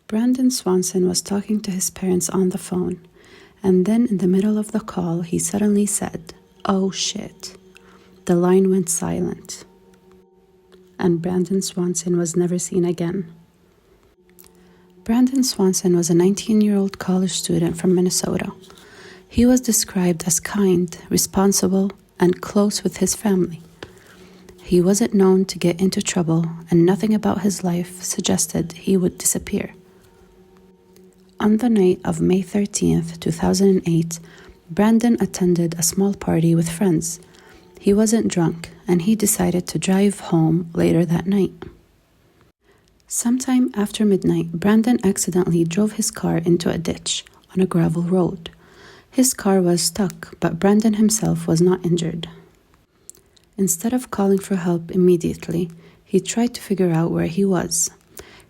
Brandon Swanson was talking to his parents on the phone, and then in the middle of the call, he suddenly said, "Oh shit." The line went silent, and Brandon Swanson was never seen again. Brandon Swanson was a 19-year-old college student from Minnesota. He was described as kind, responsible, and close with his family. He wasn't known to get into trouble, and nothing about his life suggested he would disappear. On the night of May 13th, 2008, Brandon attended a small party with friends. He wasn't drunk, and he decided to drive home later that night. Sometime after midnight, Brandon accidentally drove his car into a ditch on a gravel road. His car was stuck, but Brandon himself was not injured. Instead of calling for help immediately, he tried to figure out where he was.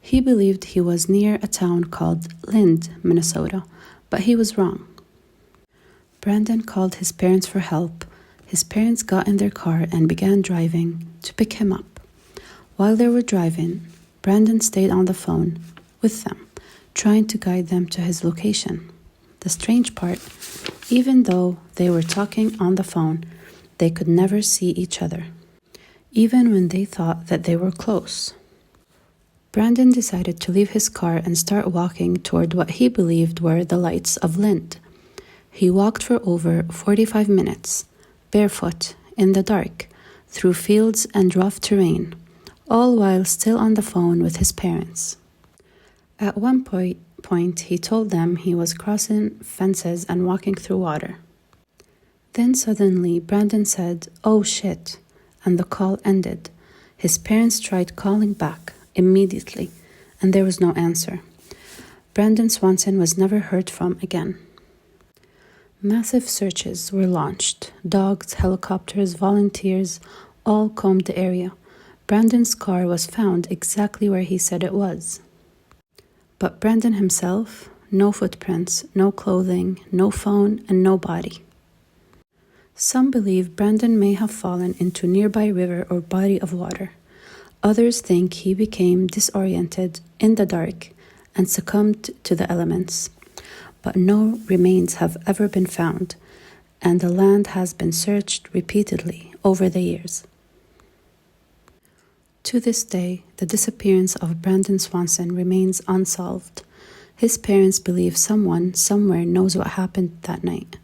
He believed he was near a town called Lind, Minnesota, but he was wrong. Brandon called his parents for help. His parents got in their car and began driving to pick him up. While they were driving, Brandon stayed on the phone with them, trying to guide them to his location. The strange part, even though they were talking on the phone, they could never see each other, even when they thought that they were close. Brandon decided to leave his car and start walking toward what he believed were the lights of Lind. He walked for over 45 minutes, barefoot, in the dark, through fields and rough terrain, all while still on the phone with his parents. At one point, he told them he was crossing fences and walking through water. Then suddenly, Brandon said, "Oh shit," and the call ended. His parents tried calling back immediately, and there was no answer. Brandon Swanson was never heard from again. Massive searches were launched. Dogs, helicopters, volunteers all combed the area. Brandon's car was found exactly where he said it was. But Brandon himself, no footprints, no clothing, no phone, and no body. Some believe Brandon may have fallen into a nearby river or body of water. Others think he became disoriented in the dark and succumbed to the elements. But no remains have ever been found, and the land has been searched repeatedly over the years. To this day, the disappearance of Brandon Swanson remains unsolved. His parents believe someone somewhere knows what happened that night.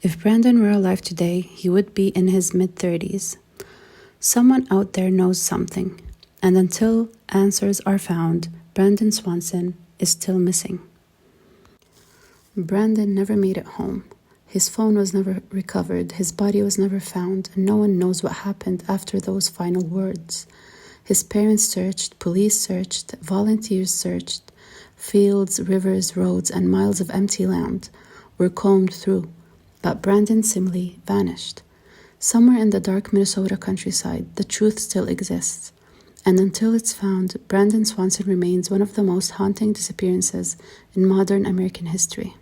If Brandon were alive today, he would be in his mid-30s. Someone out there knows something, and until answers are found, Brandon Swanson is still missing. Brandon never made it home. His phone was never recovered, his body was never found, and no one knows what happened after those final words. His parents searched, police searched, volunteers searched. Fields, rivers, roads, and miles of empty land were combed through, but Brandon simply vanished. Somewhere in the dark Minnesota countryside, the truth still exists. And until it's found, Brandon Swanson remains one of the most haunting disappearances in modern American history.